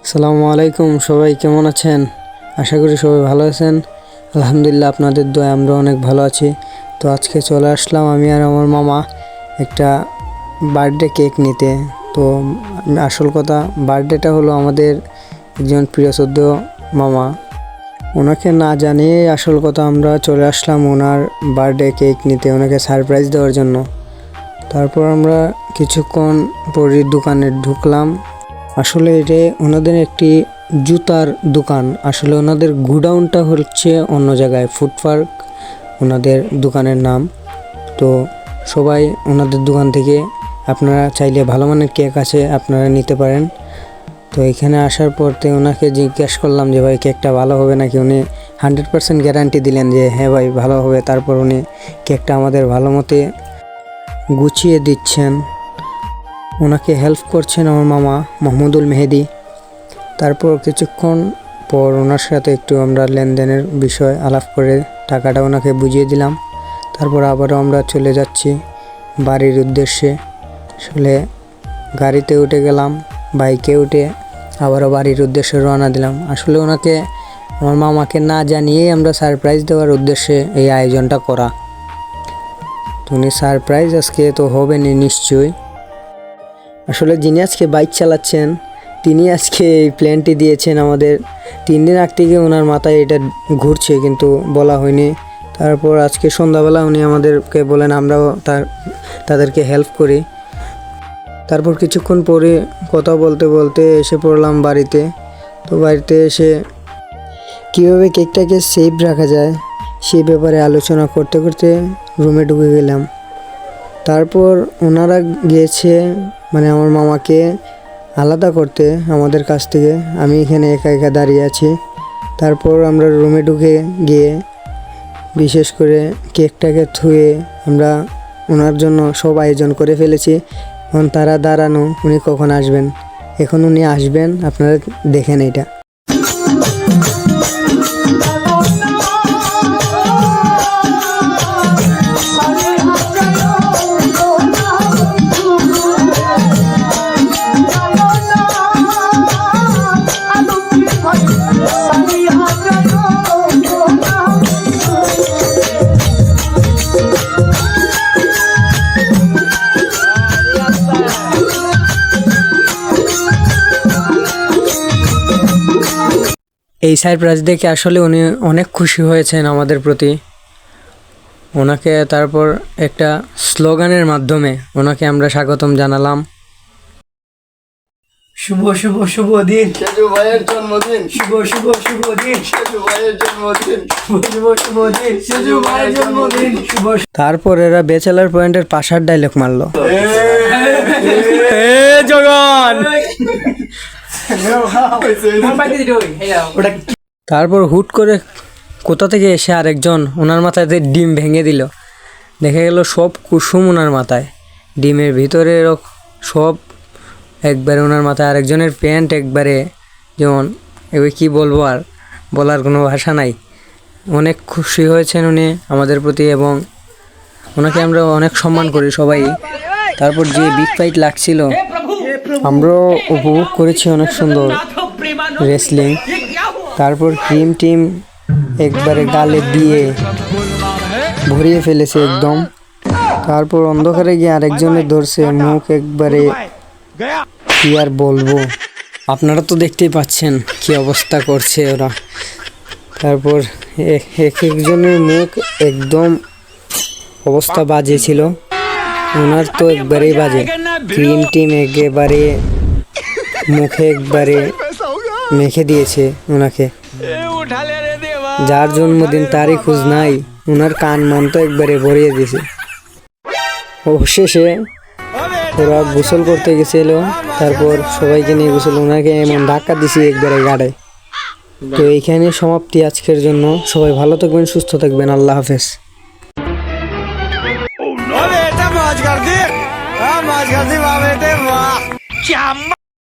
আসসালামু আলাইকুম, সবাই কেমন আছেন? আশা করি সবাই ভালো আছেন। আলহামদুলিল্লাহ, আপনাদের দোয়ায় আমরা অনেক ভালো আছি। তো আজকে চলে আসলাম আমি আর আমার মামা একটা বার্থডে কেক নিতে। তো আসল কথা, বার্থডেটা হলো আমাদের একজন প্রিয় সদ্য মামা, ওনাকে না জানিয়ে আসল কথা আমরা চলে আসলাম ওনার বার্থডে কেক নিতে, ওনাকে সারপ্রাইজ দেওয়ার জন্য। তারপর আমরা কিছুক্ষণ পরে দোকানে ঢুকলাম। আসলে এটা ওনাদের একটি জুতার দোকান। আসলে ওনাদের গোডাউনটা হচ্ছে অন্য জায়গায়, ফুড পার্ক ওনাদের দোকানের নাম। তো সবাই ওনাদের দোকান থেকে আপনারা চাইলে ভালো মানের কেক আছে, আপনারা নিতে পারেন। তো এখানে আসার পরতে ওনাকে জিজ্ঞেস করলাম যে ভাই কেকটা ভালো হবে নাকি। উনি 100% গ্যারান্টি দিলেন যে হ্যাঁ ভাই ভালো হবে। তারপর উনি কেকটা আমাদের ভালো মতে গুছিয়ে দিচ্ছেন। ওনাকে হেল্প করছেন আমার মামা মাহমুদুল মেহেদি। তারপর কিছুক্ষণ পর ওনার সাথে একটু আমরা লেনদেনের বিষয় আলাপ করে টাকাটা ওনাকে বুঝিয়ে দিলাম। তারপর আবারও আমরা চলে যাচ্ছি বাড়ির উদ্দেশ্যে। আসলে গাড়িতে উঠে গেলাম, বাইকে উঠে আবারও বাড়ির উদ্দেশ্যে রওনা দিলাম। আসলে ওনাকে, আমার মামাকে না জানিয়েই আমরা সারপ্রাইজ দেওয়ার উদ্দেশ্যে এই আয়োজনটা করা। তো উনি সারপ্রাইজ আজকে তো হবেনি নিশ্চয়ই। আসলে যিনি আজকে বাইক চালাচ্ছেন তিনি আজকে এই প্ল্যানটি দিয়েছেন আমাদের। 3 দিন আগ থেকে ওনার মাথায় এটা ঘুরছে, কিন্তু বলা হয়নি। তারপর আজকে সন্ধ্যাবেলা উনি আমাদেরকে বলেন আমরাও তাদেরকে হেল্প করি। তারপর কিছুক্ষণ পরে কথা বলতে বলতে এসে পড়লাম বাড়িতে। তো বাড়িতে এসে কীভাবে কেকটাকে সেফ রাখা যায় সেই ব্যাপারে আলোচনা করতে করতে রুমে ঢুকে গেলাম। তারপর ওনারা গিয়েছে মানে আমার মামাকে আলাদা করতে আমাদের কাছ থেকে। আমি এখানে একা একা দাঁড়িয়ে আছি। তারপর আমরা রুমে ঢুকে গিয়ে বিশেষ করে কেকটাকে ধুয়ে আমরা ওনার জন্য সব আয়োজন করে ফেলেছি। এখন তারা দাঁড়ানো, উনি কখন আসবেন। এখন উনি আসবেন, আপনারা দেখেন এটা। এই সারপ্রাইজ দেখে আসলে উনি অনেক খুশি হয়েছেন আমাদের প্রতি। ওনাকে তারপর একটা স্লোগানের মাধ্যমে ওনাকে আমরা স্বাগতম জানালাম। শুভ শুভ শুভ দিন সেজু ভাইয়ের জন্মদিন, শুভ শুভ শুভ দিন সেজু ভাইয়ের জন্মদিন, শুভ শুভ শুভ দিন সেজু ভাইয়ের জন্মদিন শুভ। তারপর এরা ব্যাচেলার পয়েন্টের পাশার ডায়লগ মারলো, জগন। তারপর হুট করে কোথা থেকে এসে আরেকজন ওনার মাথায় ডিম ভেঙে দিল। দেখা গেল সব কুসুম ওনার মাথায়, ডিমের ভিতরে সব একবারে ওনার মাথায়। আরেকজনের প্যান্ট একবারে, যেমন এবার কী বলবো, আর বলার কোনো ভাষা নাই। অনেক খুশি হয়েছেন উনি আমাদের প্রতি এবং ওনাকে আমরা অনেক সম্মান করি সবাই। তারপর যে বিগ ফাইট লাগছিল আমরাও উপভোগ করেছি, অনেক সুন্দর রেসলিং। তারপর ক্রিম টিম একবারে গালে দিয়ে ভরিয়ে ফেলেছে একদম। তারপর অন্ধকারে গিয়ে আরেকজনের ধরছে মুখ, একবারে কি আর বলবো, আপনারা তো দেখতেই পাচ্ছেন কি অবস্থা করছে ওরা। তারপর এক একজনের মুখ একদম অবস্থা বাজে ছিল, ওনার তো একবারেই বাজে। ক্রিম টিম একেবারে মুখে একবারে মেখে দিয়েছে ওনাকে। যার জন্মদিন তারই খোঁজ নাই, ওনার কান মন তো একবারে ভরিয়ে দিয়েছে। অবশেষে ওরা গোসল করতে গেছিল, তারপর সবাইকে নিয়ে গোসল, ওনাকে এমন ধাক্কা দিছি একবারে গাড়ে। তো এইখানে সমাপ্তি আজকের জন্য। সবাই ভালো থাকবেন, সুস্থ থাকবেন, আল্লাহ হাফেজ। মাছ গার্দি বাবা।